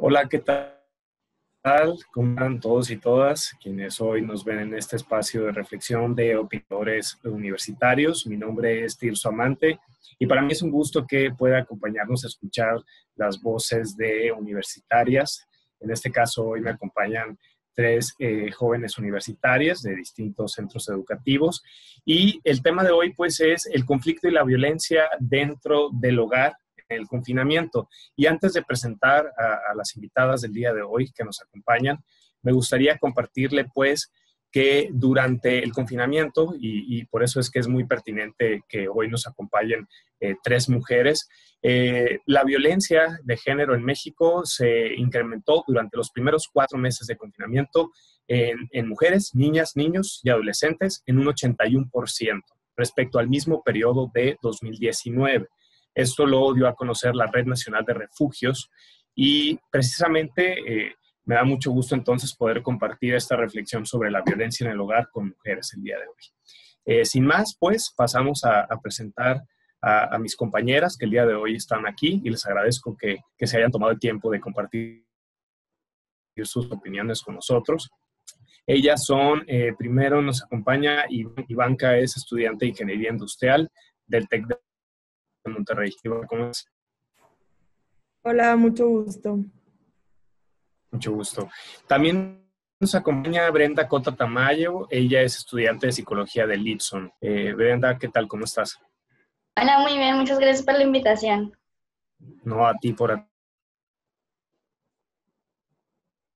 Hola, ¿qué tal? ¿Cómo están todos y todas quienes hoy nos ven en este espacio de reflexión de opinadores universitarios? Mi nombre es Tirso Amante y para mí es un gusto que pueda acompañarnos a escuchar las voces de universitarias. En este caso, hoy me acompañan tres jóvenes universitarias de distintos centros educativos y el tema de hoy pues es el conflicto y la violencia dentro del hogar en el confinamiento. Y antes de presentar a las invitadas del día de hoy que nos acompañan, me gustaría compartirle pues que durante el confinamiento, y por eso es que es muy pertinente que hoy nos acompañen tres mujeres, la violencia de género en México se incrementó durante los primeros 4 meses de confinamiento en mujeres, niñas, niños y adolescentes en un 81% respecto al mismo periodo de 2019. Esto lo dio a conocer la Red Nacional de Refugios y precisamente me da mucho gusto entonces poder compartir esta reflexión sobre la violencia en el hogar con mujeres el día de hoy. Sin más, pues pasamos a presentar a mis compañeras que el día de hoy están aquí y les agradezco que se hayan tomado el tiempo de compartir sus opiniones con nosotros. Ellas son, primero nos acompaña Ivanka, es estudiante de Ingeniería Industrial del TEC de Monterrey. ¿Cómo es? Hola, mucho gusto. Mucho gusto. También nos acompaña Brenda Cota Tamayo. Ella es estudiante de Psicología de Lidson. Brenda, ¿qué tal? ¿Cómo estás? Hola, muy bien, muchas gracias por la invitación. No, a ti por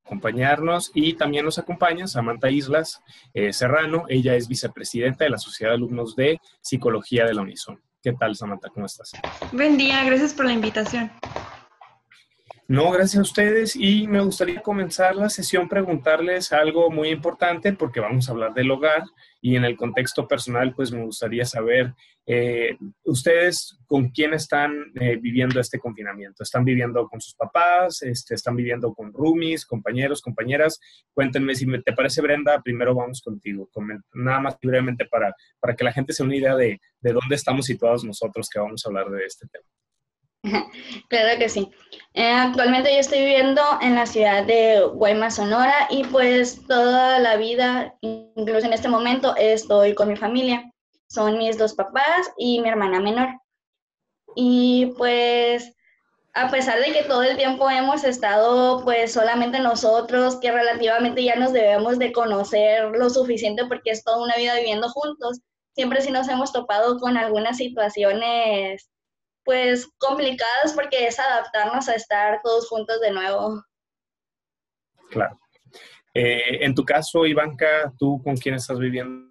acompañarnos. Y también nos acompaña Samantha Islas Serrano. Ella es vicepresidenta de la Sociedad de Alumnos de Psicología de la Unison. ¿Qué tal, Samantha? ¿Cómo estás? Buen día, gracias por la invitación. No, gracias a ustedes y me gustaría comenzar la sesión preguntarles algo muy importante porque vamos a hablar del hogar y en el contexto personal pues me gustaría saber ustedes con quién están viviendo este confinamiento. ¿Están viviendo con sus papás? ¿Están viviendo con roomies, compañeros, compañeras? Cuéntenme si te parece, Brenda, primero vamos contigo, nada más brevemente para que la gente se dé una idea de dónde estamos situados nosotros que vamos a hablar de este tema. Claro que sí. Actualmente yo estoy viviendo en la ciudad de Guaymas, Sonora, y pues toda la vida, incluso en este momento, estoy con mi familia. Son mis 2 papás y mi hermana menor. Y pues a pesar de que todo el tiempo hemos estado pues solamente nosotros, que relativamente ya nos debemos de conocer lo suficiente porque es toda una vida viviendo juntos, siempre sí nos hemos topado con algunas situaciones pues complicadas porque es adaptarnos a estar todos juntos de nuevo. Claro. En tu caso, Ivanka, ¿tú con quién estás viviendo?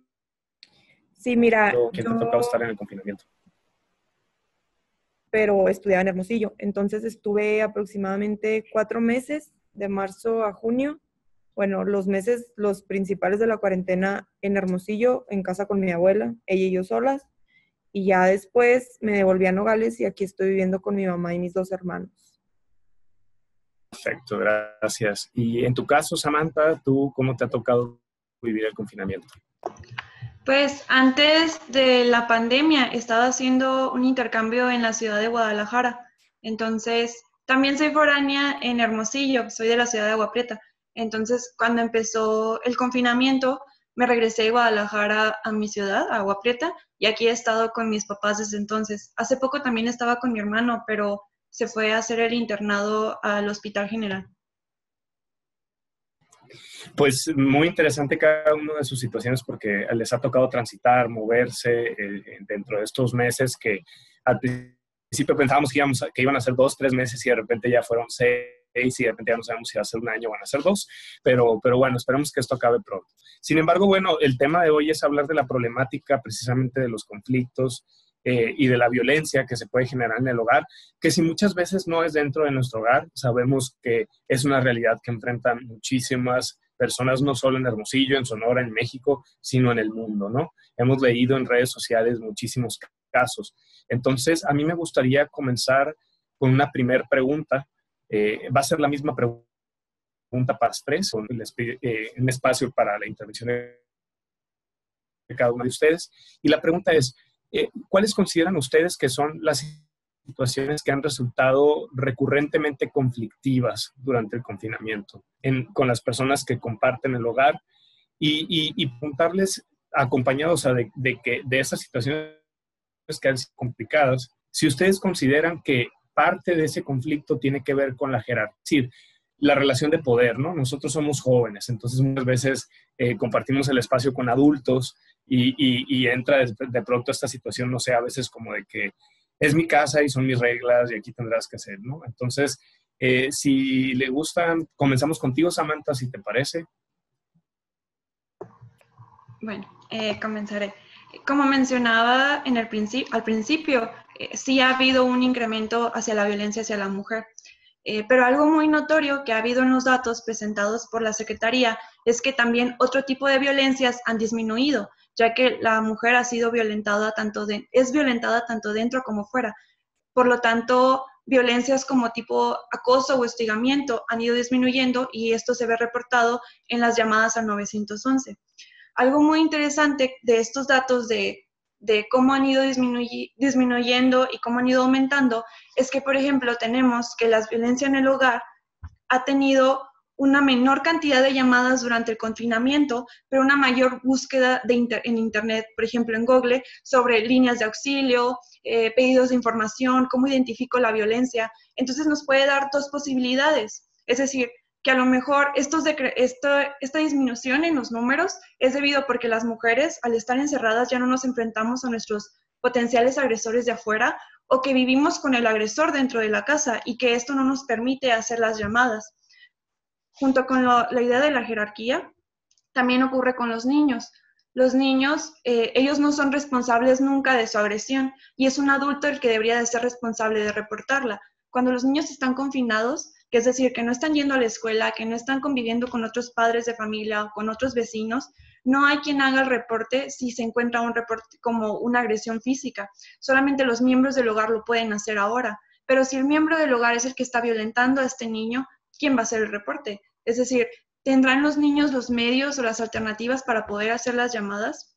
Sí, mira, ¿Quién te ha tocado estar en el confinamiento? pero estudiaba en Hermosillo. Entonces estuve aproximadamente 4 meses, de marzo a junio. Bueno, los principales de la cuarentena en Hermosillo, en casa con mi abuela, ella y yo solas. Y ya después me devolví a Nogales y aquí estoy viviendo con mi mamá y mis 2 hermanos. Perfecto, gracias. Y en tu caso, Samantha, ¿tú cómo te ha tocado vivir el confinamiento? Pues antes de la pandemia estaba haciendo un intercambio en la ciudad de Guadalajara. Entonces, también soy foránea en Hermosillo, soy de la ciudad de Agua Prieta. Entonces, cuando empezó el confinamiento, me regresé de Guadalajara a mi ciudad, a Agua Prieta, y aquí he estado con mis papás desde entonces. Hace poco también estaba con mi hermano, pero se fue a hacer el internado al Hospital General. Pues muy interesante cada una de sus situaciones porque les ha tocado transitar, moverse dentro de estos meses que al principio pensábamos que iban a ser 2, 3 meses y de repente ya fueron 6 y de repente ya no sabemos si va a ser 1 año o van a ser 2, pero bueno, esperemos que esto acabe pronto. Sin embargo, bueno, el tema de hoy es hablar de la problemática precisamente de los conflictos y de la violencia que se puede generar en el hogar, que si muchas veces no es dentro de nuestro hogar, sabemos que es una realidad que enfrentan muchísimas personas, no solo en Hermosillo, en Sonora, en México, sino en el mundo, ¿no? Hemos leído en redes sociales muchísimos casos. Entonces, a mí me gustaría comenzar con una primera pregunta. Va a ser la misma pregunta para las tres, un espacio para la intervención de cada uno de ustedes. Y la pregunta es, ¿cuáles consideran ustedes que son las situaciones que han resultado recurrentemente conflictivas durante el confinamiento con las personas que comparten el hogar y preguntarles, acompañados de esas situaciones que han sido complicadas, si ustedes consideran que parte de ese conflicto tiene que ver con la jerarquía, es decir, la relación de poder, ¿no? Nosotros somos jóvenes, entonces muchas veces compartimos el espacio con adultos y entra de pronto esta situación, no sé, a veces como de que es mi casa y son mis reglas y aquí tendrás que hacer, ¿no? Entonces, si le gustan, comenzamos contigo, Samantha, si te parece. Bueno, comenzaré. Como mencionaba al principio, sí ha habido un incremento hacia la violencia hacia la mujer. Pero algo muy notorio que ha habido en los datos presentados por la Secretaría es que también otro tipo de violencias han disminuido, ya que la mujer ha sido violentada es violentada tanto dentro como fuera. Por lo tanto, violencias como tipo acoso o hostigamiento han ido disminuyendo y esto se ve reportado en las llamadas al 911. Algo muy interesante de estos datos de cómo han ido disminuyendo y cómo han ido aumentando es que, por ejemplo, tenemos que la violencia en el hogar ha tenido una menor cantidad de llamadas durante el confinamiento, pero una mayor búsqueda en Internet, por ejemplo, en Google, sobre líneas de auxilio, pedidos de información, cómo identifico la violencia. Entonces nos puede dar dos posibilidades, es decir, que a lo mejor esta disminución en los números es debido porque las mujeres, al estar encerradas, ya no nos enfrentamos a nuestros potenciales agresores de afuera, o que vivimos con el agresor dentro de la casa y que esto no nos permite hacer las llamadas. Junto con la idea de la jerarquía, también ocurre con los niños. Los niños, ellos no son responsables nunca de su agresión y es un adulto el que debería de ser responsable de reportarla. Cuando los niños están confinados, que es decir, que no están yendo a la escuela, que no están conviviendo con otros padres de familia o con otros vecinos, no hay quien haga el reporte si se encuentra un reporte como una agresión física. Solamente los miembros del hogar lo pueden hacer ahora. Pero si el miembro del hogar es el que está violentando a este niño, ¿quién va a hacer el reporte? Es decir, ¿tendrán los niños los medios o las alternativas para poder hacer las llamadas?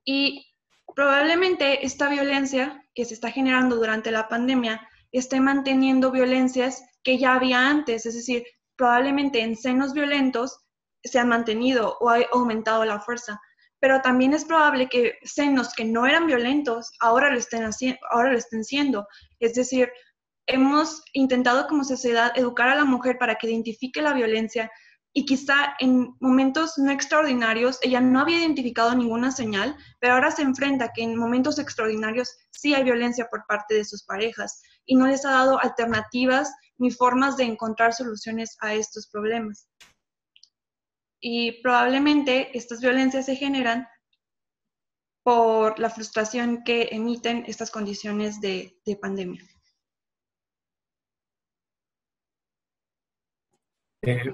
Y probablemente esta violencia que se está generando durante la pandemia esté manteniendo violencias que ya había antes, es decir, probablemente en senos violentos se han mantenido o ha aumentado la fuerza, pero también es probable que senos que no eran violentos ahora lo estén siendo, es decir, hemos intentado como sociedad educar a la mujer para que identifique la violencia y quizá en momentos no extraordinarios ella no había identificado ninguna señal, pero ahora se enfrenta que en momentos extraordinarios sí hay violencia por parte de sus parejas y no les ha dado alternativas ni formas de encontrar soluciones a estos problemas. Y probablemente estas violencias se generan por la frustración que emiten estas condiciones de pandemia.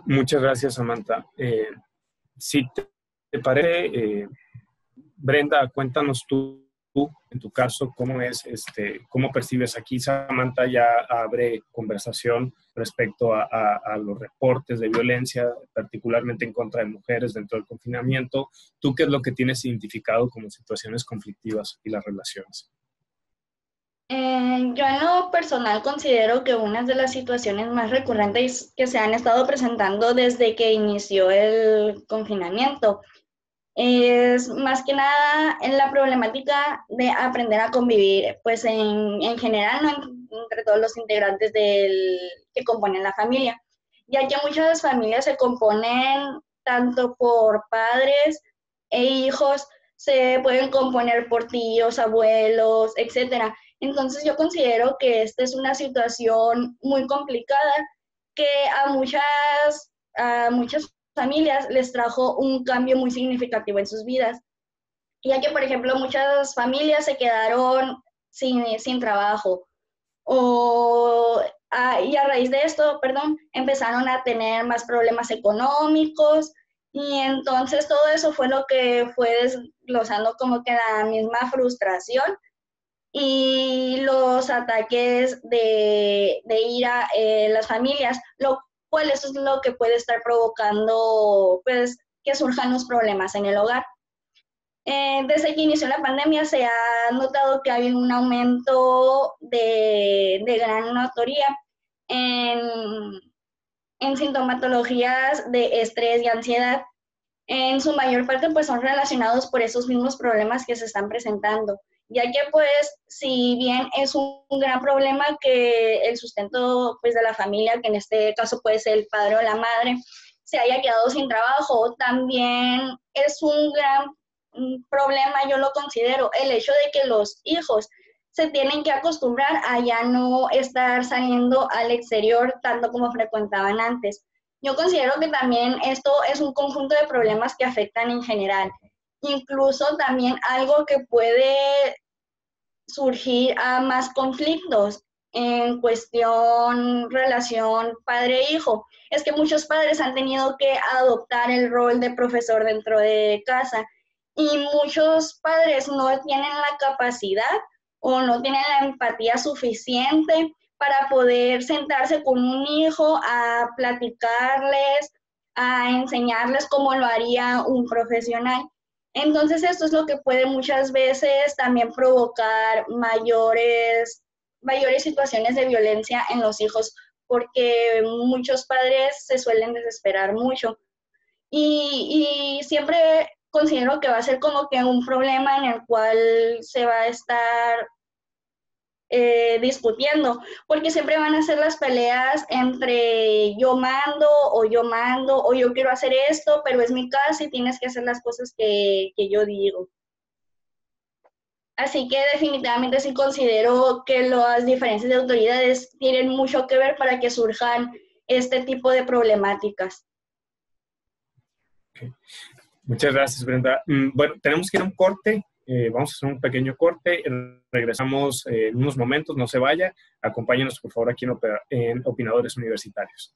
Muchas gracias, Samantha. Si te parece, Brenda, cuéntanos tú, en tu caso, cómo percibes aquí. Samantha ya abre conversación respecto a los reportes de violencia, particularmente en contra de mujeres dentro del confinamiento. ¿Tú qué es lo que tienes identificado como situaciones conflictivas y las relaciones? Yo en lo personal considero que una de las situaciones más recurrentes que se han estado presentando desde que inició el confinamiento es más que nada en la problemática de aprender a convivir, pues en general, ¿no? Entre todos los integrantes que componen la familia, ya que muchas familias se componen tanto por padres e hijos, se pueden componer por tíos, abuelos, etcétera. Entonces yo considero que esta es una situación muy complicada que a muchas familias les trajo un cambio muy significativo en sus vidas, ya que, por ejemplo, muchas familias se quedaron sin trabajo y a raíz de esto, empezaron a tener más problemas económicos y entonces todo eso fue lo que fue desglosando como que la misma frustración y los ataques de ira en las familias, lo cual eso es lo que puede estar provocando pues que surjan los problemas en el hogar. Desde que inició la pandemia se ha notado que hay un aumento de gran notoría en, sintomatologías de estrés y ansiedad. En su mayor parte pues son relacionados por esos mismos problemas que se están presentando, ya que pues si bien es un gran problema que el sustento pues de la familia, que en este caso puede ser el padre o la madre, se haya quedado sin trabajo, también es un gran problema, yo lo considero, el hecho de que los hijos se tienen que acostumbrar a ya no estar saliendo al exterior tanto como frecuentaban antes. Yo considero que también esto es un conjunto de problemas que afectan en general. Incluso también algo que puede surgir a más conflictos en cuestión relación padre-hijo. Es que muchos padres han tenido que adoptar el rol de profesor dentro de casa y muchos padres no tienen la capacidad o no tienen la empatía suficiente para poder sentarse con un hijo a platicarles, a enseñarles cómo lo haría un profesional. Entonces esto es lo que puede muchas veces también provocar mayores situaciones de violencia en los hijos, porque muchos padres se suelen desesperar mucho. Y siempre considero que va a ser como que un problema en el cual se va a estar discutiendo, porque siempre van a ser las peleas entre yo mando o yo quiero hacer esto, pero es mi casa y tienes que hacer las cosas que yo digo. Así que definitivamente sí considero que las diferencias de autoridades tienen mucho que ver para que surjan este tipo de problemáticas. Okay. Muchas gracias, Brenda. Bueno, tenemos que ir a un corte. Vamos a hacer un pequeño corte. Regresamos en unos momentos. No se vaya. Acompáñenos, por favor, aquí en Opinadores Universitarios.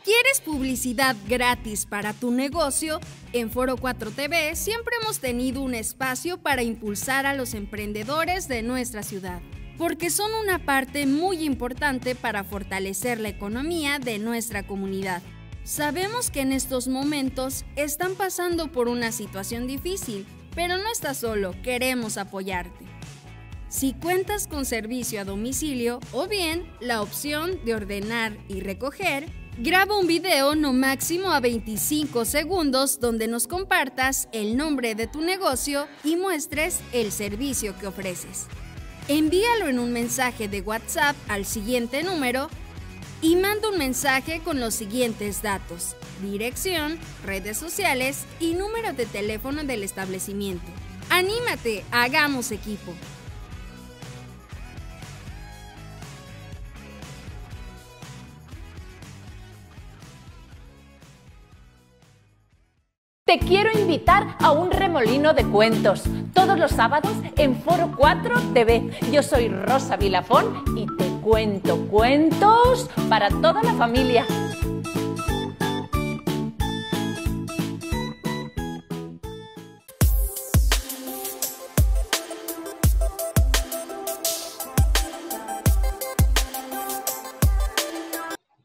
¿Quieres publicidad gratis para tu negocio? En Foro 4 TV siempre hemos tenido un espacio para impulsar a los emprendedores de nuestra ciudad, porque son una parte muy importante para fortalecer la economía de nuestra comunidad. Sabemos que en estos momentos están pasando por una situación difícil, pero no estás solo, queremos apoyarte. Si cuentas con servicio a domicilio o bien la opción de ordenar y recoger, graba un video no máximo a 25 segundos donde nos compartas el nombre de tu negocio y muestres el servicio que ofreces. Envíalo en un mensaje de WhatsApp al siguiente número y manda un mensaje con los siguientes datos: dirección, redes sociales y número de teléfono del establecimiento. ¡Anímate! ¡Hagamos equipo! Te quiero invitar a un remolino de cuentos, todos los sábados en Foro 4 TV. Yo soy Rosa Vilafón y te cuento cuentos para toda la familia.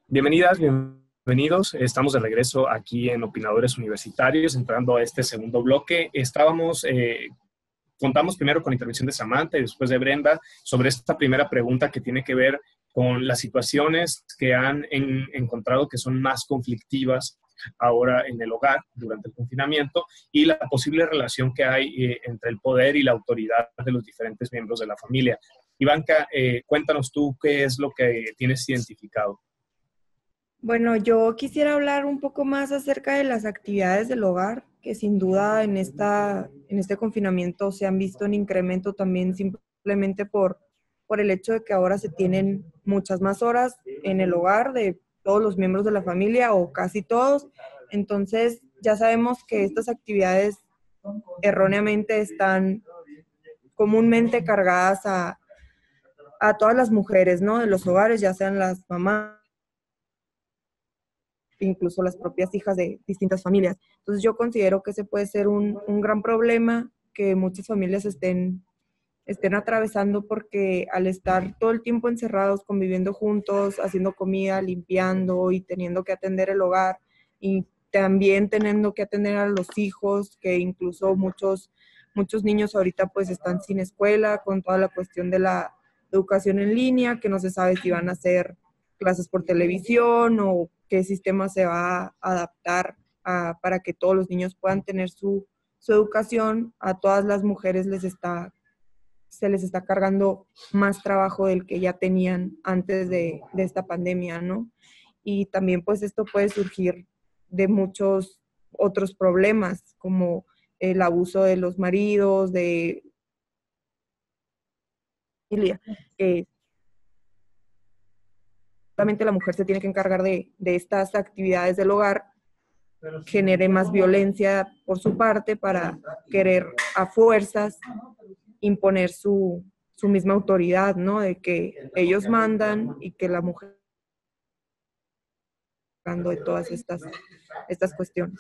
Bienvenidas, bienvenidos. Estamos de regreso aquí en Opinadores Universitarios, entrando a este segundo bloque. Contamos primero con la intervención de Samantha y después de Brenda sobre esta primera pregunta que tiene que ver con las situaciones que han encontrado que son más conflictivas ahora en el hogar durante el confinamiento y la posible relación que hay entre el poder y la autoridad de los diferentes miembros de la familia. Ivanka, cuéntanos tú qué es lo que tienes identificado. Bueno, yo quisiera hablar un poco más acerca de las actividades del hogar, que sin duda en este confinamiento se han visto en incremento también simplemente por el hecho de que ahora se tienen muchas más horas en el hogar de todos los miembros de la familia o casi todos. Entonces ya sabemos que estas actividades erróneamente están comúnmente cargadas a todas las mujeres, ¿no? De los hogares, ya sean las mamás, incluso las propias hijas de distintas familias. Entonces yo considero que ese puede ser un gran problema que muchas familias estén atravesando, porque al estar todo el tiempo encerrados, conviviendo juntos, haciendo comida, limpiando y teniendo que atender el hogar y también teniendo que atender a los hijos, que incluso muchos niños ahorita pues están sin escuela con toda la cuestión de la educación en línea, que no se sabe si van a hacer clases por televisión o qué sistema se va a adaptar para que todos los niños puedan tener su educación. A todas las mujeres se les está cargando más trabajo del que ya tenían antes de esta pandemia, ¿no? Y también pues esto puede surgir de muchos otros problemas, como el abuso de los maridos, de familia, que solamente la mujer se tiene que encargar de estas actividades del hogar, genere más violencia por su parte para querer a fuerzas imponer su misma autoridad, ¿no? De que ellos mandan y que la mujer de todas estas cuestiones.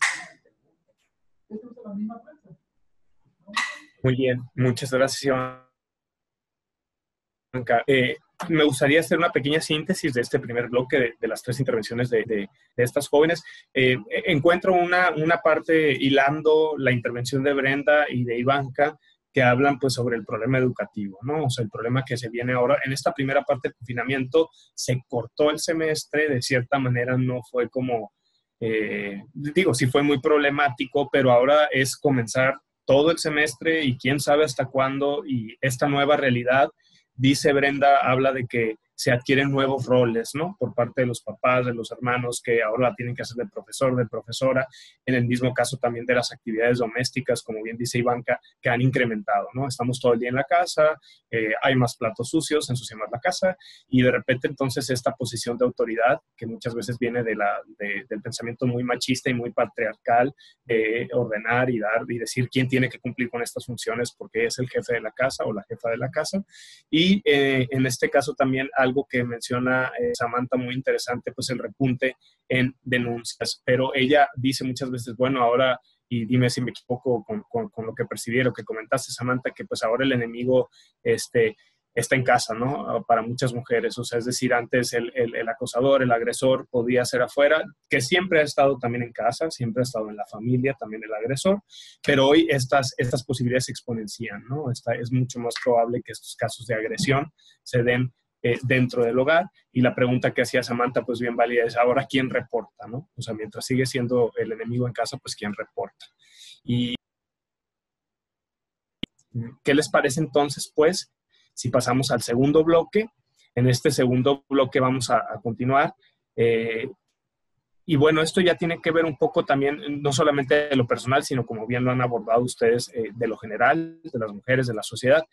Muy bien, muchas gracias, Ivanka. Me gustaría hacer una pequeña síntesis de este primer bloque de las tres intervenciones de estas jóvenes. Encuentro una parte hilando la intervención de Brenda y de Ivanka, que hablan pues sobre el problema educativo, ¿no? O sea, el problema que se viene ahora. En esta primera parte del confinamiento se cortó el semestre, de cierta manera no fue como, sí fue muy problemático, pero ahora es comenzar todo el semestre y quién sabe hasta cuándo, y esta nueva realidad, dice Brenda, habla de que se adquieren nuevos roles, ¿no? Por parte de los papás, de los hermanos, que ahora tienen que hacer de profesor, de profesora, en el mismo caso también de las actividades domésticas, como bien dice Ivanka, que han incrementado, ¿no? Estamos todo el día en la casa, hay más platos sucios, ensucia más la casa, y de repente entonces esta posición de autoridad, que muchas veces viene del pensamiento muy machista y muy patriarcal, de ordenar y dar y decir quién tiene que cumplir con estas funciones porque es el jefe de la casa o la jefa de la casa. Y en este caso también algo que menciona Samantha muy interesante, pues el repunte en denuncias, pero ella dice muchas veces, bueno, ahora, y dime si me equivoco con lo que percibí, lo que comentaste, Samantha, que pues ahora el enemigo está en casa, ¿no? Para muchas mujeres, o sea, es decir, antes el acosador, el agresor podía ser afuera, que siempre ha estado también en casa, siempre ha estado en la familia, también el agresor, pero hoy estas posibilidades se exponencian, ¿no? Es mucho más probable que estos casos de agresión se den dentro del hogar, y la pregunta que hacía Samantha, pues bien válida, es ahora ¿quién reporta, no? O sea, mientras sigue siendo el enemigo en casa, pues ¿quién reporta? Y ¿qué les parece entonces, pues, si pasamos al segundo bloque? En este segundo bloque vamos a continuar. Y bueno, esto ya tiene que ver un poco también, no solamente de lo personal, sino como bien lo han abordado ustedes, de lo general, de las mujeres, de la sociedad.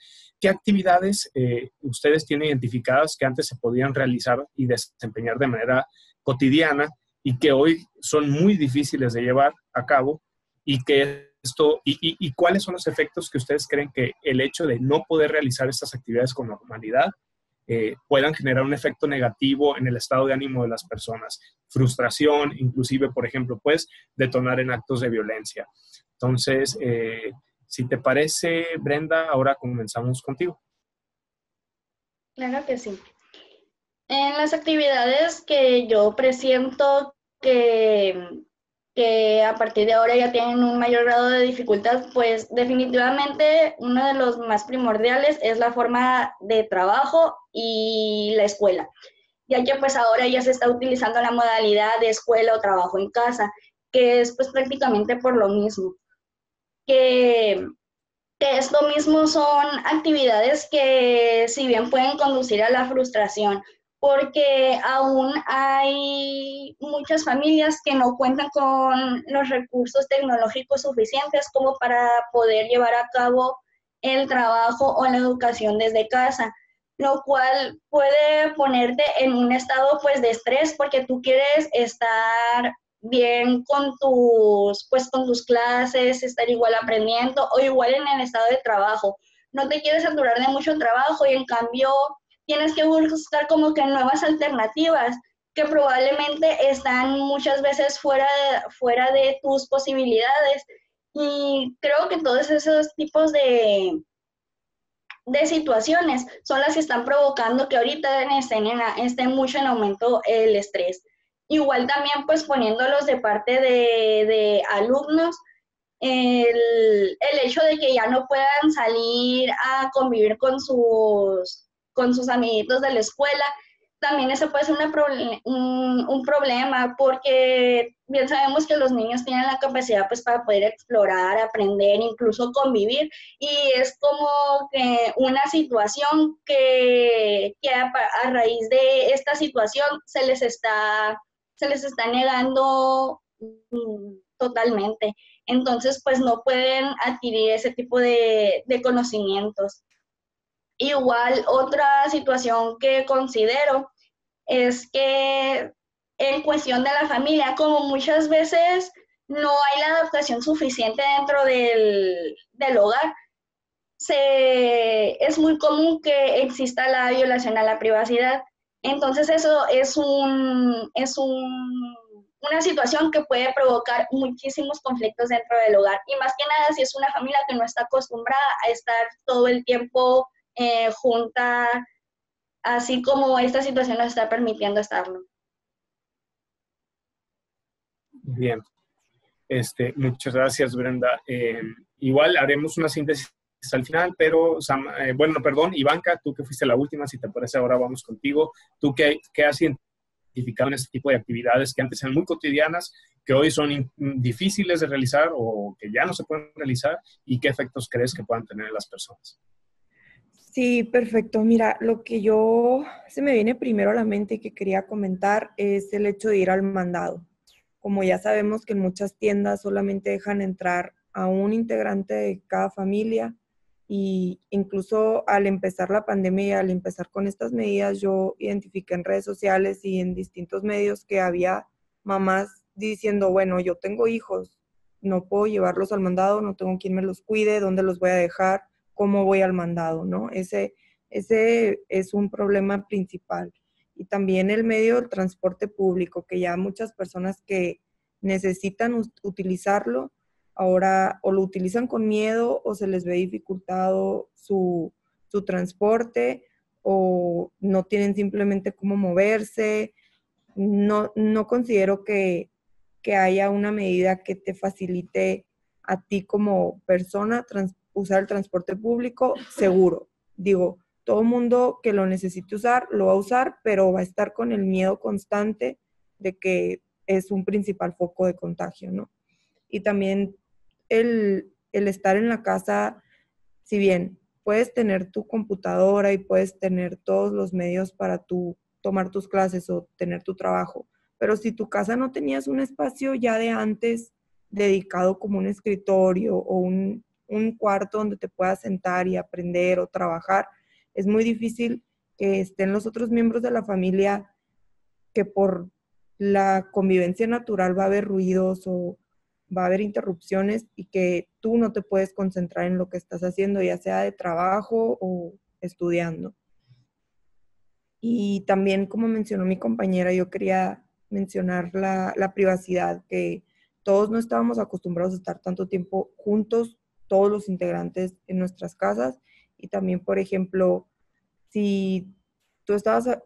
¿Qué actividades ustedes tienen identificadas que antes se podían realizar y desempeñar de manera cotidiana y que hoy son muy difíciles de llevar a cabo, y que y cuáles son los efectos que ustedes creen que el hecho de no poder realizar estas actividades con normalidad puedan generar un efecto negativo en el estado de ánimo de las personas? Frustración, inclusive, por ejemplo, pues, detonar en actos de violencia. Entonces, si te parece, Brenda, ahora comenzamos contigo. Claro que sí. En las actividades que yo presiento que a partir de ahora ya tienen un mayor grado de dificultad, pues definitivamente uno de los más primordiales es la forma de trabajo y la escuela, ya que pues ahora ya se está utilizando la modalidad de escuela o trabajo en casa, que es pues prácticamente por lo mismo. Que esto mismo son actividades que si bien pueden conducir a la frustración, porque aún hay muchas familias que no cuentan con los recursos tecnológicos suficientes como para poder llevar a cabo el trabajo o la educación desde casa, lo cual puede ponerte en un estado pues de estrés, porque tú quieres estar bien con tus clases, estar igual aprendiendo o igual en el estado de trabajo. No te quieres saturar de mucho trabajo y en cambio tienes que buscar como que nuevas alternativas que probablemente están muchas veces fuera de tus posibilidades. Y creo que todos esos tipos de situaciones son las que están provocando que ahorita estén mucho en aumento el estrés. Igual también pues poniéndolos de parte de alumnos, el hecho de que ya no puedan salir a convivir con sus amiguitos de la escuela, también eso puede ser un problema, porque bien sabemos que los niños tienen la capacidad pues para poder explorar, aprender, incluso convivir, y es como que una situación que a raíz de esta situación se les está negando totalmente. Entonces pues no pueden adquirir ese tipo de conocimientos. Igual, otra situación que considero es que en cuestión de la familia, como muchas veces no hay la adaptación suficiente dentro del hogar, es muy común que exista la violación a la privacidad. Entonces eso es una situación que puede provocar muchísimos conflictos dentro del hogar. Y más que nada si es una familia que no está acostumbrada a estar todo el tiempo junta, así como esta situación nos está permitiendo estarlo. Bien, muchas gracias, Brenda. Igual haremos una síntesis al final, pero Ivanka, tú que fuiste la última, si te parece ahora vamos contigo. ¿Tú qué has identificado en este tipo de actividades que antes eran muy cotidianas, que hoy son difíciles de realizar o que ya no se pueden realizar, y qué efectos crees que puedan tener en las personas? Sí, perfecto. Mira, lo que se me viene primero a la mente y que quería comentar es el hecho de ir al mandado. Como ya sabemos que en muchas tiendas solamente dejan entrar a un integrante de cada familia, y incluso al empezar la pandemia y al empezar con estas medidas, yo identifiqué en redes sociales y en distintos medios que había mamás diciendo, bueno, yo tengo hijos, no puedo llevarlos al mandado, no tengo quien me los cuide, ¿dónde los voy a dejar? ¿Cómo voy al mandado? ¿No? Ese es un problema principal. Y también el medio del transporte público, que ya muchas personas que necesitan utilizarlo, ahora o lo utilizan con miedo o se les ve dificultado su transporte, o no tienen simplemente cómo moverse. No considero que haya una medida que te facilite a ti como persona usar el transporte público seguro. Digo, todo mundo que lo necesite usar, lo va a usar, pero va a estar con el miedo constante de que es un principal foco de contagio, ¿no? Y también el estar en la casa, si bien puedes tener tu computadora y puedes tener todos los medios para tomar tus clases o tener tu trabajo, pero si tu casa no tenías un espacio ya de antes dedicado como un escritorio o un cuarto donde te puedas sentar y aprender o trabajar, es muy difícil que estén los otros miembros de la familia, que por la convivencia natural va a haber ruidos o va a haber interrupciones, y que tú no te puedes concentrar en lo que estás haciendo, ya sea de trabajo o estudiando. Y también, como mencionó mi compañera, yo quería mencionar la privacidad, que todos no estábamos acostumbrados a estar tanto tiempo juntos, todos los integrantes en nuestras casas. Y también, por ejemplo, si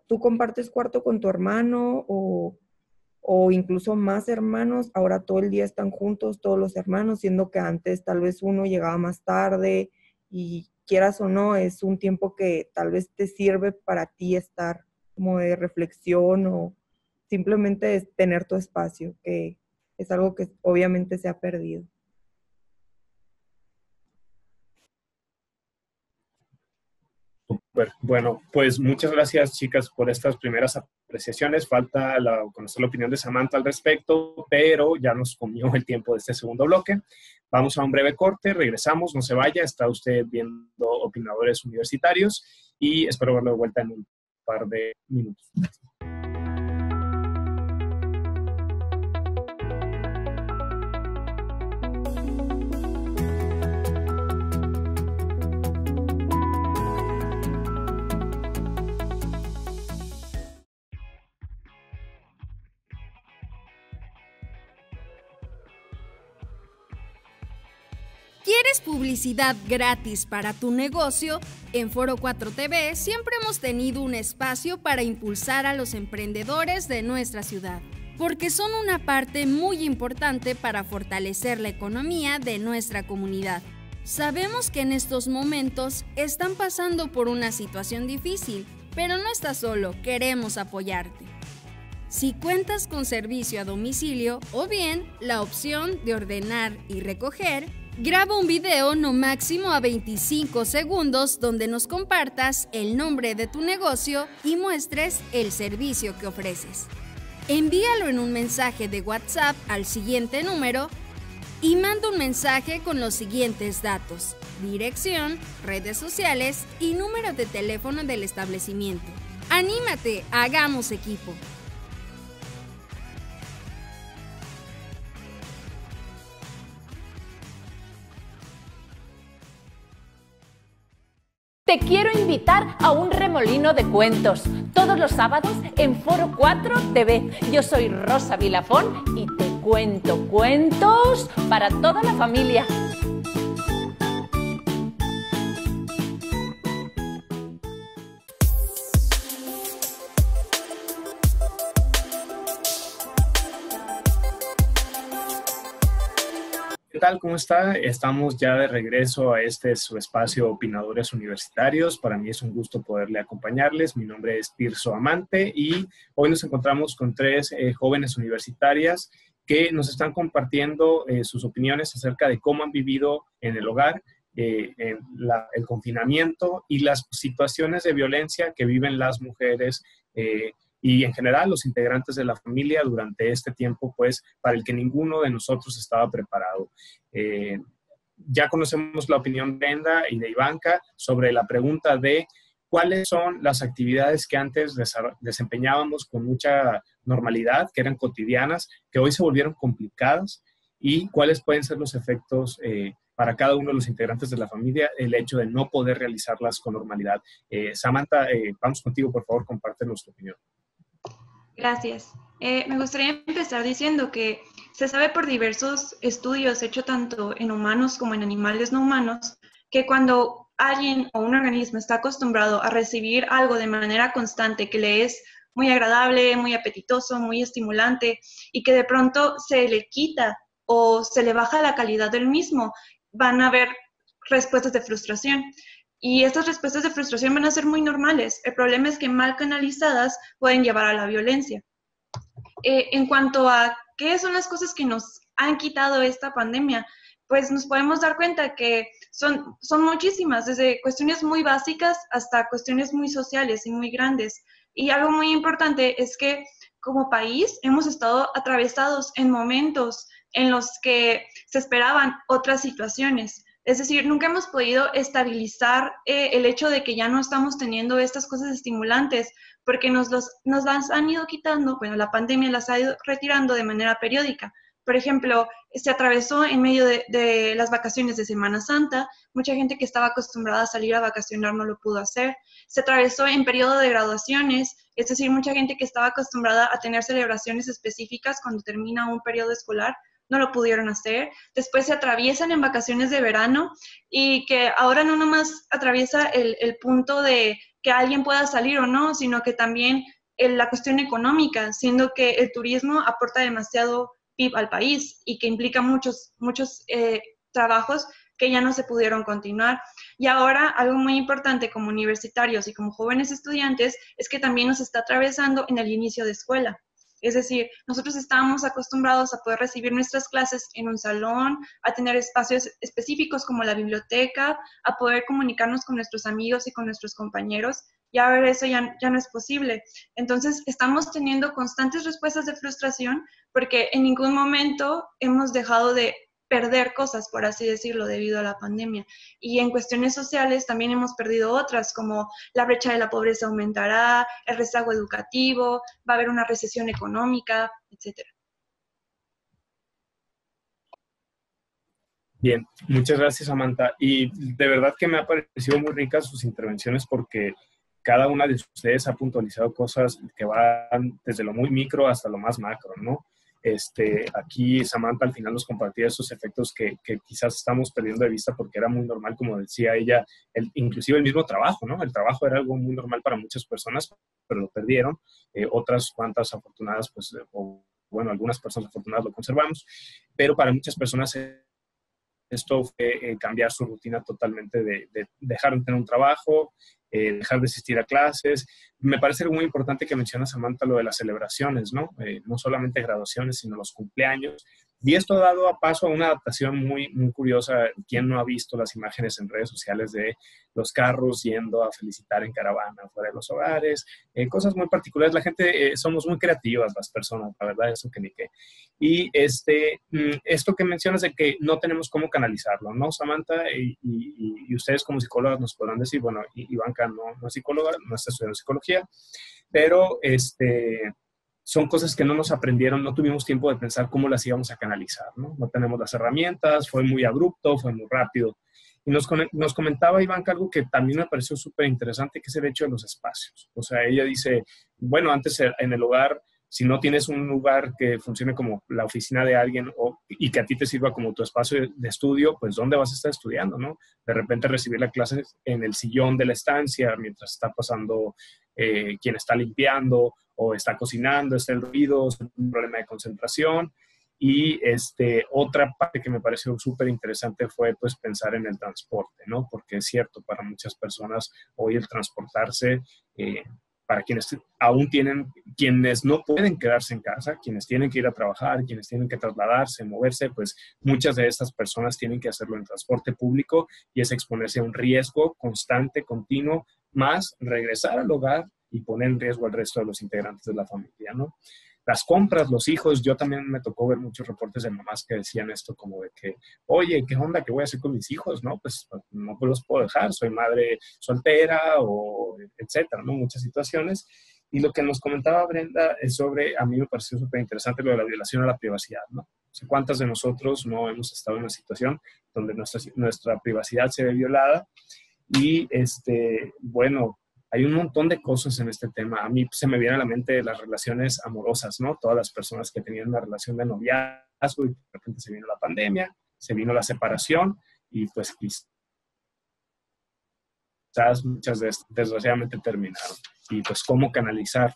tú compartes cuarto con tu hermano o incluso más hermanos, ahora todo el día están juntos todos los hermanos, siendo que antes tal vez uno llegaba más tarde, y quieras o no, es un tiempo que tal vez te sirve para ti estar como de reflexión o simplemente tener tu espacio, que es algo que obviamente se ha perdido. Bueno, pues muchas gracias, chicas, por estas primeras apreciaciones. Falta conocer la opinión de Samantha al respecto, pero ya nos comió el tiempo de este segundo bloque. Vamos a un breve corte, regresamos, no se vaya, está usted viendo Opinadores Universitarios y espero verlo de vuelta en un par de minutos. ¿Quieres publicidad gratis para tu negocio? En Foro 4 TV siempre hemos tenido un espacio para impulsar a los emprendedores de nuestra ciudad, porque son una parte muy importante para fortalecer la economía de nuestra comunidad. Sabemos que en estos momentos están pasando por una situación difícil, pero no estás solo, queremos apoyarte. Si cuentas con servicio a domicilio o bien la opción de ordenar y recoger, graba un video no máximo a 25 segundos donde nos compartas el nombre de tu negocio y muestres el servicio que ofreces. Envíalo en un mensaje de WhatsApp al siguiente número y manda un mensaje con los siguientes datos: dirección, redes sociales y número de teléfono del establecimiento. ¡Anímate! ¡Hagamos equipo! Te quiero invitar a un remolino de cuentos, todos los sábados en Foro 4 TV. Yo soy Rosa Vilafón y te cuento cuentos para toda la familia. ¿Qué tal? ¿Cómo está? Estamos ya de regreso a su espacio Opinadores Universitarios. Para mí es un gusto poderle acompañarles. Mi nombre es Tirso Amante y hoy nos encontramos con tres jóvenes universitarias que nos están compartiendo sus opiniones acerca de cómo han vivido en el hogar el confinamiento y las situaciones de violencia que viven las mujeres y en general los integrantes de la familia durante este tiempo, pues, para el que ninguno de nosotros estaba preparado. Ya conocemos la opinión de Brenda y de Ivanka sobre la pregunta de cuáles son las actividades que antes desempeñábamos con mucha normalidad, que eran cotidianas, que hoy se volvieron complicadas, y cuáles pueden ser los efectos para cada uno de los integrantes de la familia, el hecho de no poder realizarlas con normalidad. Samantha, vamos contigo, por favor, compártenos tu opinión. Gracias. Me gustaría empezar diciendo que se sabe por diversos estudios hechos tanto en humanos como en animales no humanos, que cuando alguien o un organismo está acostumbrado a recibir algo de manera constante que le es muy agradable, muy apetitoso, muy estimulante, y que de pronto se le quita o se le baja la calidad del mismo, van a haber respuestas de frustración. Y estas respuestas de frustración van a ser muy normales. El problema es que mal canalizadas pueden llevar a la violencia. En cuanto a qué son las cosas que nos han quitado esta pandemia, pues nos podemos dar cuenta que son muchísimas, desde cuestiones muy básicas hasta cuestiones muy sociales y muy grandes. Y algo muy importante es que como país hemos estado atravesados en momentos en los que se esperaban otras situaciones. Es decir, nunca hemos podido estabilizar el hecho de que ya no estamos teniendo estas cosas estimulantes, porque nos las han ido quitando, bueno, la pandemia las ha ido retirando de manera periódica. Por ejemplo, se atravesó en medio de las vacaciones de Semana Santa, mucha gente que estaba acostumbrada a salir a vacacionar no lo pudo hacer. Se atravesó en periodo de graduaciones, es decir, mucha gente que estaba acostumbrada a tener celebraciones específicas cuando termina un periodo escolar, no lo pudieron hacer. Después se atraviesan en vacaciones de verano y que ahora no nomás atraviesa el punto de que alguien pueda salir o no, sino que también la cuestión económica, siendo que el turismo aporta demasiado PIB al país y que implica muchos trabajos que ya no se pudieron continuar. Y ahora algo muy importante como universitarios y como jóvenes estudiantes es que también nos está atravesando en el inicio de escuela. Es decir, nosotros estábamos acostumbrados a poder recibir nuestras clases en un salón, a tener espacios específicos como la biblioteca, a poder comunicarnos con nuestros amigos y con nuestros compañeros, y ahora eso ya no es posible. Entonces, estamos teniendo constantes respuestas de frustración porque en ningún momento hemos dejado de perder cosas, por así decirlo, debido a la pandemia. Y en cuestiones sociales también hemos perdido otras, como la brecha de la pobreza aumentará, el rezago educativo, va a haber una recesión económica, etc. Bien, muchas gracias, Samantha. Y de verdad que me ha parecido muy ricas sus intervenciones porque cada una de ustedes ha puntualizado cosas que van desde lo muy micro hasta lo más macro, ¿no? Aquí Samantha al final nos compartía esos efectos que quizás estamos perdiendo de vista porque era muy normal, como decía ella, inclusive el mismo trabajo, ¿no? El trabajo era algo muy normal para muchas personas, pero lo perdieron. Otras cuantas afortunadas, pues, bueno, algunas personas afortunadas lo conservamos, pero para muchas personas esto fue cambiar su rutina totalmente de dejar de tener un trabajo, dejar de asistir a clases. Me parece muy importante que menciona Samantha lo de las celebraciones, ¿no? No solamente graduaciones, sino los cumpleaños. Y esto ha dado a paso a una adaptación muy, muy curiosa. ¿Quién no ha visto las imágenes en redes sociales de los carros yendo a felicitar en caravana fuera de los hogares? Cosas muy particulares. La gente, somos muy creativas las personas, la verdad, eso que ni qué. Y esto que mencionas de que no tenemos cómo canalizarlo, ¿no, Samantha? Y ustedes como psicólogas nos podrán decir, bueno, Ivanka no es psicóloga, no está estudiando psicología, pero son cosas que no nos aprendieron, no tuvimos tiempo de pensar cómo las íbamos a canalizar, ¿no? No tenemos las herramientas, fue muy abrupto, fue muy rápido. Y nos comentaba Ivanka algo que también me pareció súper interesante, que es el hecho de los espacios. O sea, ella dice, bueno, antes en el hogar, si no tienes un lugar que funcione como la oficina de alguien y que a ti te sirva como tu espacio de estudio, pues ¿dónde vas a estar estudiando, no? De repente recibir la clase en el sillón de la estancia mientras está pasando quien está limpiando o está cocinando, está el ruido, un problema de concentración. Y otra parte que me pareció súper interesante fue pues pensar en el transporte, ¿no? Porque es cierto, para muchas personas hoy el transportarse, para quienes aún quienes no pueden quedarse en casa, quienes tienen que ir a trabajar, quienes tienen que trasladarse, moverse, pues muchas de estas personas tienen que hacerlo en transporte público y es exponerse a un riesgo constante, continuo, más regresar al hogar y poner en riesgo al resto de los integrantes de la familia, ¿no? Las compras, los hijos, yo también me tocó ver muchos reportes de mamás que decían esto como de que, oye, ¿qué onda? ¿Qué voy a hacer con mis hijos? No, pues no los puedo dejar, soy madre soltera o etcétera, ¿no? Muchas situaciones. Y lo que nos comentaba Brenda es sobre, a mí me pareció súper interesante lo de la violación a la privacidad, ¿no? O sea, ¿cuántas de nosotros no hemos estado en una situación donde nuestra privacidad se ve violada? Y, bueno, hay un montón de cosas en este tema. A mí se me viene a la mente las relaciones amorosas, ¿no? Todas las personas que tenían una relación de noviazgo y de repente se vino la pandemia, se vino la separación y pues quizás muchas desgraciadamente terminaron. Y pues cómo canalizar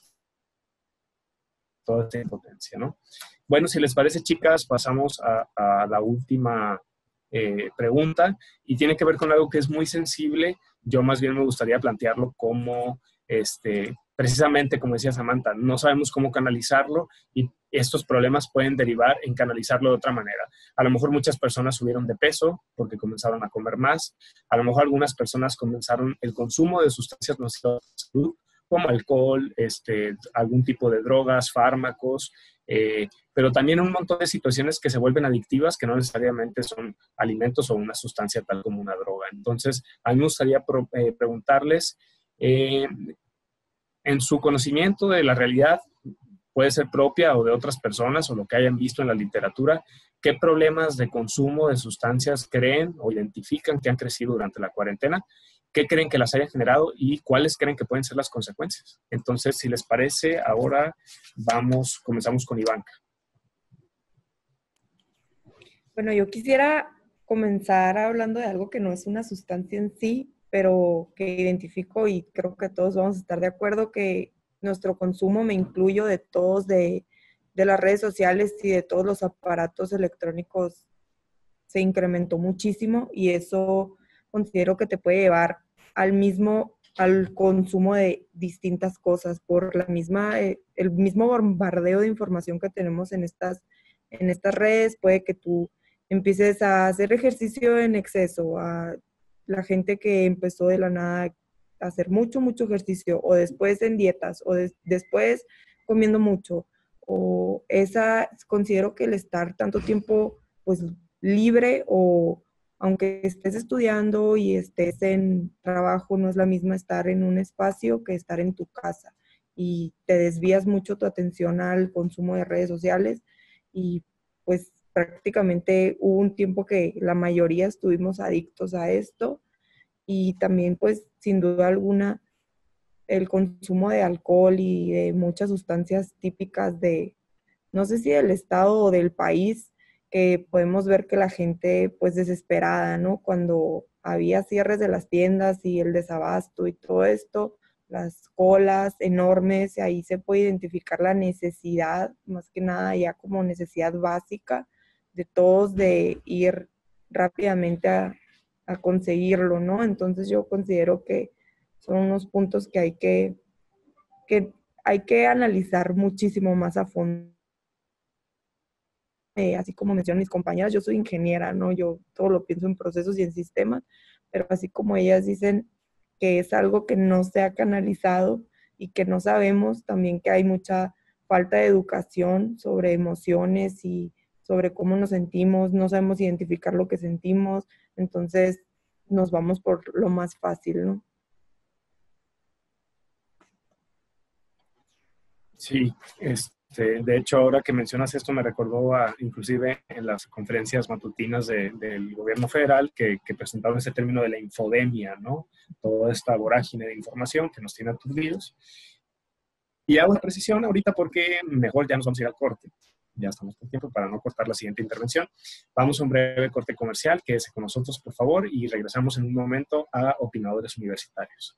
toda esta impotencia, ¿no? Bueno, si les parece, chicas, pasamos a la última pregunta y tiene que ver con algo que es muy sensible. Yo más bien me gustaría plantearlo como, precisamente como decía Samantha, no sabemos cómo canalizarlo y estos problemas pueden derivar en canalizarlo de otra manera. A lo mejor muchas personas subieron de peso porque comenzaron a comer más. A lo mejor algunas personas comenzaron el consumo de sustancias nocivas para la salud, como alcohol, algún tipo de drogas, fármacos, pero también un montón de situaciones que se vuelven adictivas que no necesariamente son alimentos o una sustancia tal como una droga. Entonces, a mí me gustaría preguntarles, en su conocimiento de la realidad, puede ser propia o de otras personas o lo que hayan visto en la literatura, ¿qué problemas de consumo de sustancias creen o identifican que han crecido durante la cuarentena? ¿Qué creen que las haya generado y cuáles creen que pueden ser las consecuencias? Entonces, si les parece, ahora comenzamos con Ivanka. Bueno, yo quisiera comenzar hablando de algo que no es una sustancia en sí, pero que identifico y creo que todos vamos a estar de acuerdo que nuestro consumo, me incluyo de todos, de las redes sociales y de todos los aparatos electrónicos, se incrementó muchísimo y eso considero que te puede llevar al consumo de distintas cosas por el mismo bombardeo de información que tenemos en estas redes. Puede que tú empieces a hacer ejercicio en exceso, a la gente que empezó de la nada a hacer mucho ejercicio, o después en dietas, o después comiendo mucho, considero que el estar tanto tiempo pues libre, o aunque estés estudiando y estés en trabajo, no es la misma estar en un espacio que estar en tu casa, y te desvías mucho tu atención al consumo de redes sociales, y pues prácticamente hubo un tiempo que la mayoría estuvimos adictos a esto, y también pues sin duda alguna el consumo de alcohol y de muchas sustancias típicas de no sé si del estado o del país, que podemos ver que la gente pues desesperada, ¿no? Cuando había cierres de las tiendas y el desabasto y todo esto, las colas enormes, ahí se puede identificar la necesidad, más que nada ya como necesidad básica de todos de ir rápidamente a conseguirlo, ¿no? Entonces yo considero que son unos puntos que hay que analizar muchísimo más a fondo. Así como mencionan mis compañeras, yo soy ingeniera, ¿no? Yo todo lo pienso en procesos y en sistemas, pero así como ellas dicen que es algo que no se ha canalizado y que no sabemos, también que hay mucha falta de educación sobre emociones y sobre cómo nos sentimos, no sabemos identificar lo que sentimos, entonces nos vamos por lo más fácil, ¿no? Sí, de hecho, ahora que mencionas esto, me recordó inclusive en las conferencias matutinas del gobierno federal que presentaron ese término de la infodemia, ¿no? Toda esta vorágine de información que nos tiene aturdidos. Y hago una precisión ahorita porque mejor ya nos vamos a ir al corte. Ya estamos con tiempo para no cortar la siguiente intervención. Vamos a un breve corte comercial, quédese con nosotros, por favor, y regresamos en un momento a Opinadores Universitarios.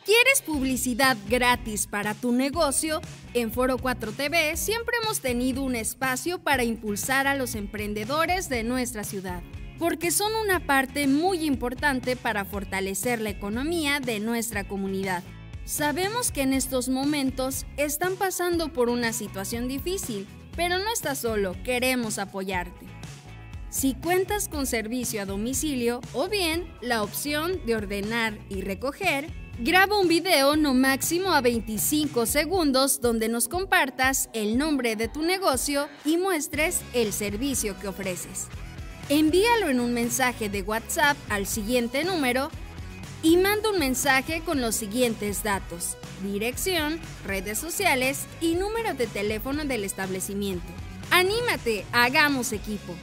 ¿Quieres publicidad gratis para tu negocio? En Foro 4 TV siempre hemos tenido un espacio para impulsar a los emprendedores de nuestra ciudad, porque son una parte muy importante para fortalecer la economía de nuestra comunidad. Sabemos que en estos momentos están pasando por una situación difícil, pero no estás solo, queremos apoyarte. Si cuentas con servicio a domicilio o bien la opción de ordenar y recoger, graba un video no máximo a 25 segundos donde nos compartas el nombre de tu negocio y muestres el servicio que ofreces. Envíalo en un mensaje de WhatsApp al siguiente número y manda un mensaje con los siguientes datos: dirección, redes sociales y número de teléfono del establecimiento. ¡Anímate! ¡Hagamos equipo!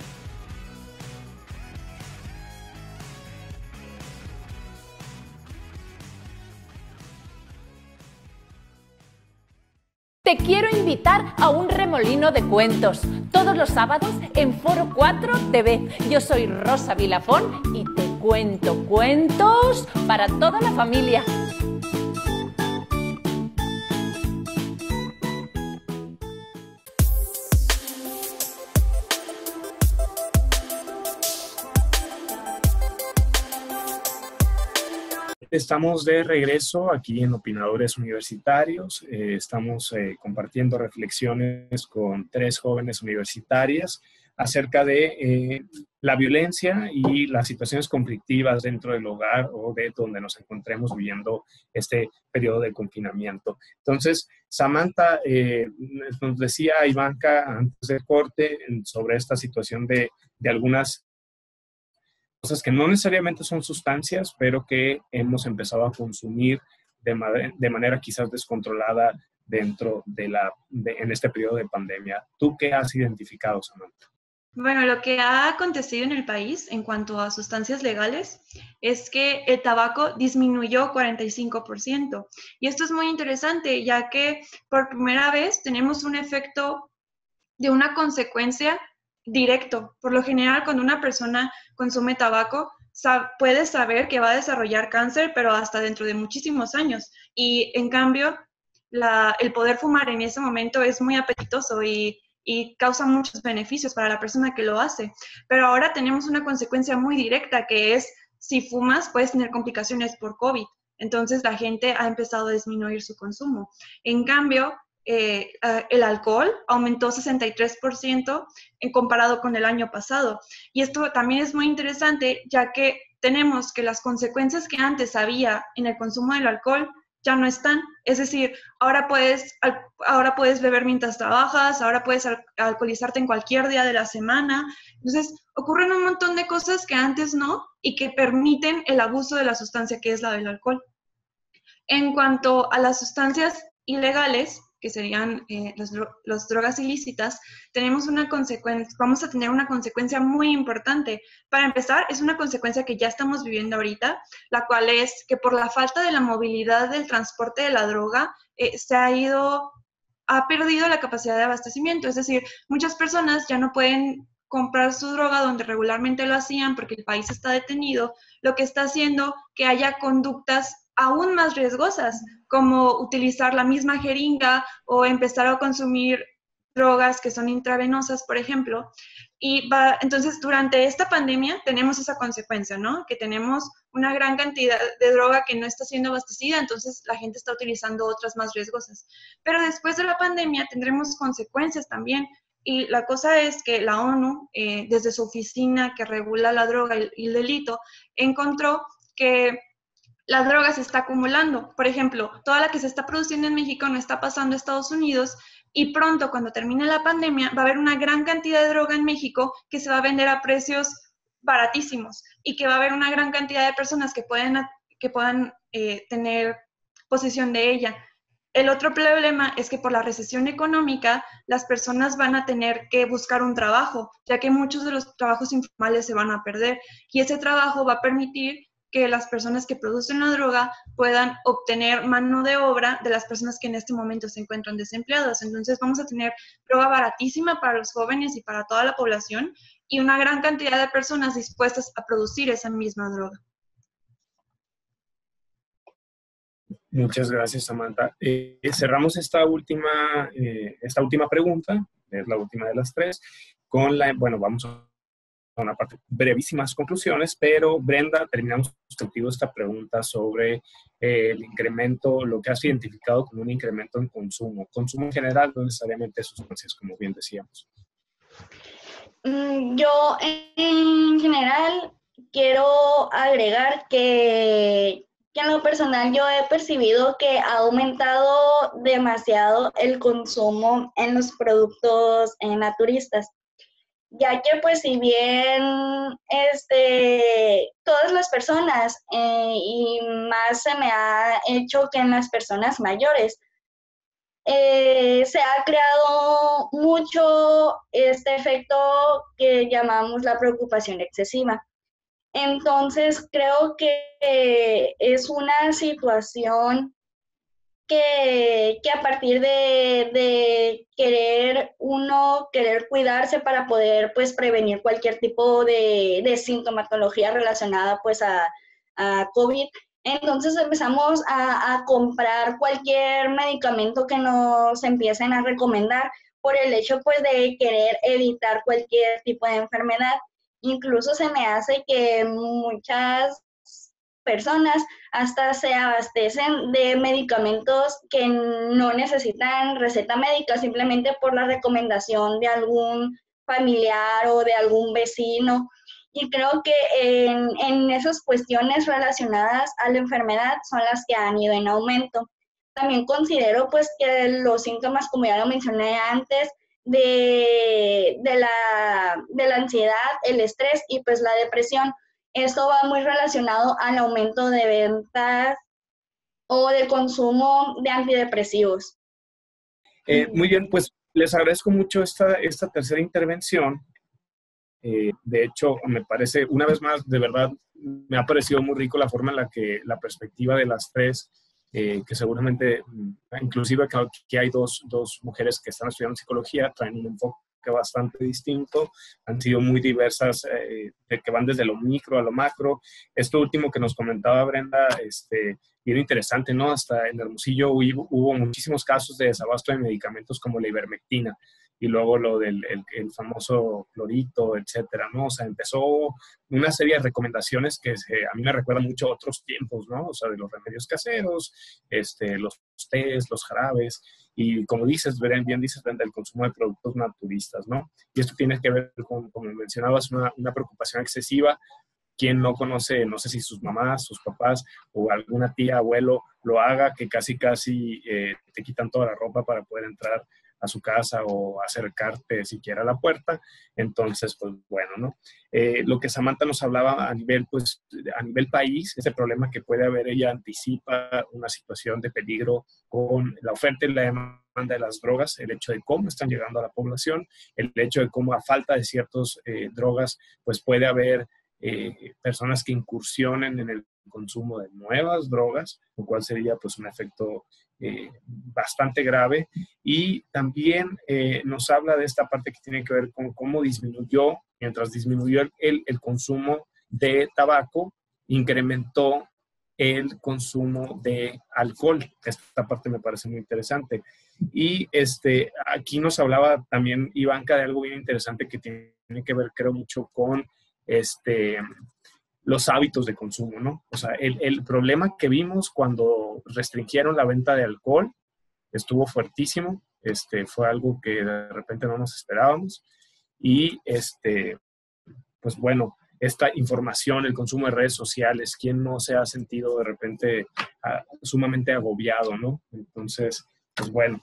Te quiero invitar a un remolino de cuentos, todos los sábados en Foro 4 TV. Yo soy Rosa Vilafón y te cuento cuentos para toda la familia. Estamos de regreso aquí en Opinadores Universitarios. Estamos compartiendo reflexiones con 3 jóvenes universitarias acerca de la violencia y las situaciones conflictivas dentro del hogar o de donde nos encontremos viviendo este periodo de confinamiento. Entonces, Samantha nos decía Ivanka antes del corte sobre esta situación de algunas cosas que no necesariamente son sustancias, pero que hemos empezado a consumir de manera quizás descontrolada dentro en este periodo de pandemia. ¿Tú qué has identificado, Samantha? Bueno, lo que ha acontecido en el país en cuanto a sustancias legales es que el tabaco disminuyó 45%. Y esto es muy interesante, ya que por primera vez tenemos un efecto de una consecuencia directo. Por lo general, cuando una persona consume tabaco, puede saber que va a desarrollar cáncer, pero hasta dentro de muchísimos años. Y en cambio, el poder fumar en ese momento es muy apetitoso y causa muchos beneficios para la persona que lo hace. Pero ahora tenemos una consecuencia muy directa, que es si fumas puedes tener complicaciones por COVID. Entonces la gente ha empezado a disminuir su consumo. En cambio, el alcohol aumentó 63% en comparado con el año pasado. Y esto también es muy interesante, ya que tenemos que las consecuencias que antes había en el consumo del alcohol ya no están. Es decir, ahora puedes beber mientras trabajas, ahora puedes alcoholizarte en cualquier día de la semana. Entonces, ocurren un montón de cosas que antes no y que permiten el abuso de la sustancia que es la del alcohol. En cuanto a las sustancias ilegales, que serían las drogas ilícitas, vamos a tener una consecuencia muy importante. Para empezar, es una consecuencia que ya estamos viviendo ahorita, la cual es que por la falta de la movilidad del transporte de la droga, ha perdido la capacidad de abastecimiento. Es decir, muchas personas ya no pueden comprar su droga donde regularmente lo hacían porque el país está detenido, lo que está haciendo que haya conductas aún más riesgosas, como utilizar la misma jeringa o empezar a consumir drogas que son intravenosas, por ejemplo. Entonces, durante esta pandemia tenemos esa consecuencia, ¿no? Que tenemos una gran cantidad de droga que no está siendo abastecida, entonces la gente está utilizando otras más riesgosas. Pero después de la pandemia tendremos consecuencias también. Y la cosa es que la ONU, desde su oficina que regula la droga y el delito, encontró que la droga se está acumulando. Por ejemplo, toda la que se está produciendo en México no está pasando a Estados Unidos y pronto, cuando termine la pandemia, va a haber una gran cantidad de droga en México que se va a vender a precios baratísimos y que va a haber una gran cantidad de personas que puedan tener posesión de ella. El otro problema es que por la recesión económica, las personas van a tener que buscar un trabajo, ya que muchos de los trabajos informales se van a perder y ese trabajo va a permitir que las personas que producen la droga puedan obtener mano de obra de las personas que en este momento se encuentran desempleadas. Entonces vamos a tener droga baratísima para los jóvenes y para toda la población y una gran cantidad de personas dispuestas a producir esa misma droga. Muchas gracias, Samantha. Cerramos esta última pregunta, es la última de las tres, vamos a una parte, brevísimas conclusiones, pero Brenda, terminamos contigo esta pregunta sobre el incremento, lo que has identificado como un incremento en consumo en general, no necesariamente sustancias, como bien decíamos. Yo en general quiero agregar que en lo personal yo he percibido que ha aumentado demasiado el consumo en los productos naturistas, ya que pues si bien todas las personas y más se me ha hecho que en las personas mayores se ha creado mucho este efecto que llamamos la preocupación excesiva. Entonces creo que es una situación que a partir de querer cuidarse para poder pues prevenir cualquier tipo de sintomatología relacionada pues a COVID, entonces empezamos a comprar cualquier medicamento que nos empiecen a recomendar por el hecho pues de querer evitar cualquier tipo de enfermedad. Incluso se me hace que muchas personas hasta se abastecen de medicamentos que no necesitan receta médica, simplemente por la recomendación de algún familiar o de algún vecino. Y creo que en esas cuestiones relacionadas a la enfermedad son las que han ido en aumento. También considero pues que los síntomas, como ya lo mencioné antes, de la ansiedad, el estrés y pues la depresión, esto va muy relacionado al aumento de ventas o de consumo de antidepresivos. Muy bien, pues les agradezco mucho esta tercera intervención. De hecho, me parece, una vez más, de verdad, me ha parecido muy rico la forma en la que la perspectiva de las tres, que seguramente, inclusive que hay dos mujeres que están estudiando psicología, traen un enfoque bastante distinto, han sido muy diversas, que van desde lo micro a lo macro. Esto último que nos comentaba Brenda, bien interesante, ¿no? Hasta en Hermosillo hubo muchísimos casos de desabasto de medicamentos como la ivermectina, y luego lo del el famoso clorito, etcétera, ¿no? O sea, empezó una serie de recomendaciones que a mí me recuerdan mucho a otros tiempos, ¿no? O sea, de los remedios caseros, los tés, los jarabes, y como dices, bien dices, Brenda, el consumo de productos naturistas, ¿no? Y esto tiene que ver con, como mencionabas, una preocupación excesiva. ¿Quién no conoce, no sé si sus mamás, sus papás o alguna tía, abuelo lo haga, que casi te quitan toda la ropa para poder entrar a su casa o acercarte siquiera a la puerta. Entonces, pues bueno, ¿no? Lo que Samantha nos hablaba a nivel, pues, a nivel país, ese problema que puede haber, ella anticipa una situación de peligro con la oferta y la demanda de las drogas, el hecho de cómo están llegando a la población, el hecho de cómo a falta de ciertas drogas, pues puede haber personas que incursionen en el consumo de nuevas drogas, lo cual sería pues un efecto bastante grave. Y también nos habla de esta parte que tiene que ver con cómo disminuyó, mientras disminuyó el consumo de tabaco, incrementó el consumo de alcohol. Esta parte me parece muy interesante. Y aquí nos hablaba también Ivanka de algo bien interesante que tiene que ver, creo, mucho con los hábitos de consumo, ¿no? O sea, el problema que vimos cuando restringieron la venta de alcohol estuvo fuertísimo. Fue algo que de repente no nos esperábamos. Y, pues bueno, esta información, el consumo de redes sociales, ¿quién no se ha sentido de repente sumamente agobiado, ¿no? Entonces, pues bueno,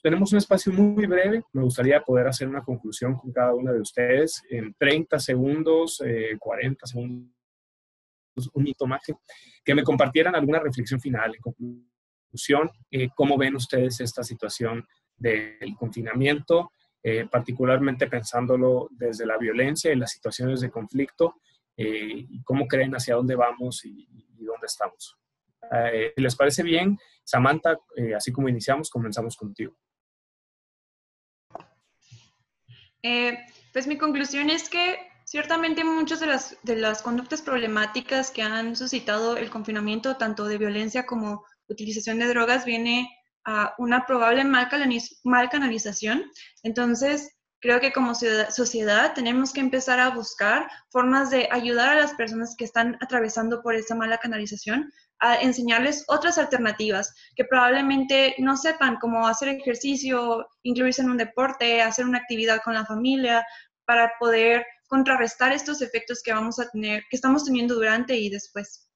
tenemos un espacio muy breve. Me gustaría poder hacer una conclusión con cada una de ustedes en 30 segundos, 40 segundos, un minuto máximo, que me compartieran alguna reflexión final. En conclusión, ¿cómo ven ustedes esta situación del confinamiento, particularmente pensándolo desde la violencia y las situaciones de conflicto? ¿Y cómo creen hacia dónde vamos y dónde estamos? ¿Les parece bien? Samantha, así como iniciamos, comenzamos contigo. Pues mi conclusión es que ciertamente muchas de las conductas problemáticas que han suscitado el confinamiento, tanto de violencia como utilización de drogas, viene a una probable mal canalización. Entonces, creo que como sociedad tenemos que empezar a buscar formas de ayudar a las personas que están atravesando por esa mala canalización, a enseñarles otras alternativas que probablemente no sepan, como hacer ejercicio, incluirse en un deporte, hacer una actividad con la familia, para poder contrarrestar estos efectos que vamos a tener, que estamos teniendo durante y después.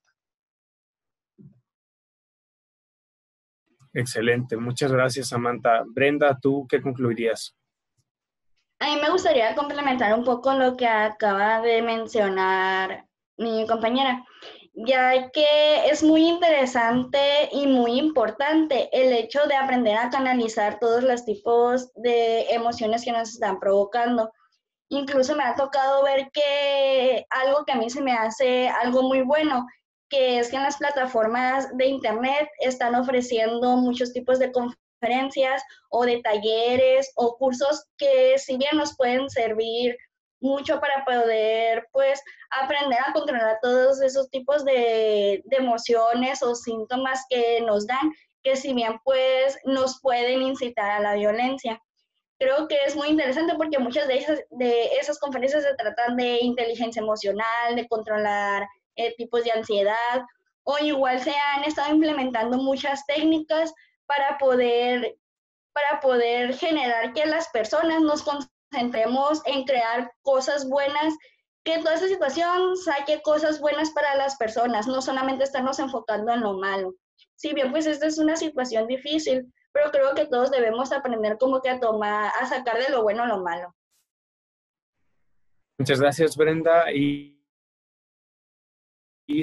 Excelente, muchas gracias, Samantha. Brenda, ¿tú qué concluirías? A mí me gustaría complementar un poco lo que acaba de mencionar mi compañera, ya que es muy interesante y muy importante el hecho de aprender a canalizar todos los tipos de emociones que nos están provocando. Incluso me ha tocado ver que algo que a mí se me hace algo muy bueno, que es que en las plataformas de internet están ofreciendo muchos tipos de conferencias o de talleres o cursos que si bien nos pueden servir mucho para poder pues aprender a controlar todos esos tipos de emociones o síntomas que nos dan, que si bien pues nos pueden incitar a la violencia. Creo que es muy interesante porque muchas de esas conferencias se tratan de inteligencia emocional, de controlar tipos de ansiedad, o igual se han estado implementando muchas técnicas para poder generar que las personas nos concentremos en crear cosas buenas, que toda esa situación saque cosas buenas para las personas, no solamente estarnos enfocando en lo malo. Si bien pues esta es una situación difícil, pero creo que todos debemos aprender como que a sacar de lo bueno lo malo. Muchas gracias, Brenda. Y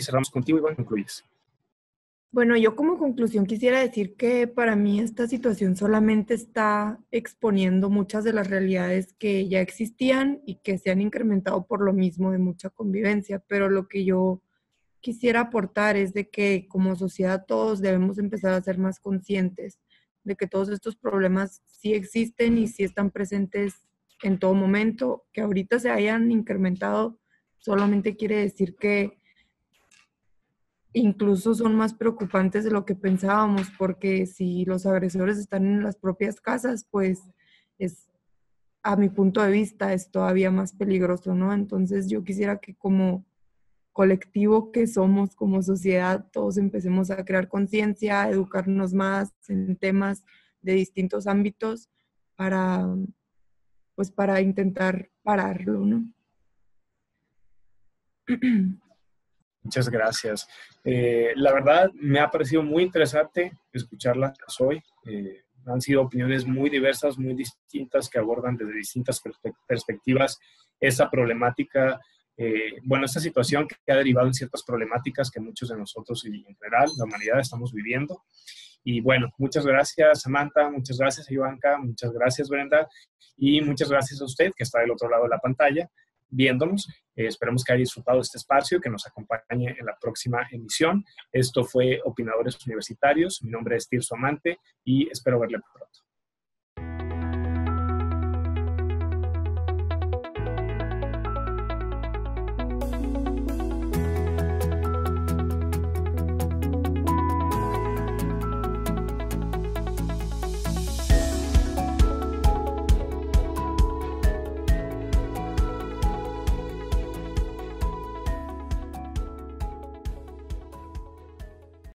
cerramos contigo, Iván, concluyes. Bueno, yo como conclusión quisiera decir que para mí esta situación solamente está exponiendo muchas de las realidades que ya existían y que se han incrementado por lo mismo de mucha convivencia, pero lo que yo quisiera aportar es de que como sociedad todos debemos empezar a ser más conscientes de que todos estos problemas sí existen y sí están presentes en todo momento. Que ahorita se hayan incrementado solamente quiere decir que incluso son más preocupantes de lo que pensábamos, porque si los agresores están en las propias casas, pues a mi punto de vista, es todavía más peligroso, ¿no? Entonces yo quisiera que como colectivo que somos, como sociedad, todos empecemos a crear conciencia, a educarnos más en temas de distintos ámbitos para intentar pararlo, ¿no? Muchas gracias. La verdad, me ha parecido muy interesante escucharlas hoy. Han sido opiniones muy diversas, muy distintas, que abordan desde distintas perspectivas esa problemática, esta situación que ha derivado en ciertas problemáticas que muchos de nosotros y en general la humanidad estamos viviendo. Y bueno, muchas gracias Samantha, muchas gracias Ivanka, muchas gracias Brenda y muchas gracias a usted que está del otro lado de la pantalla viéndonos. Esperemos que haya disfrutado este espacio, que nos acompañe en la próxima emisión. Esto fue Opinadores Universitarios. Mi nombre es Tirso Amante y espero verle pronto.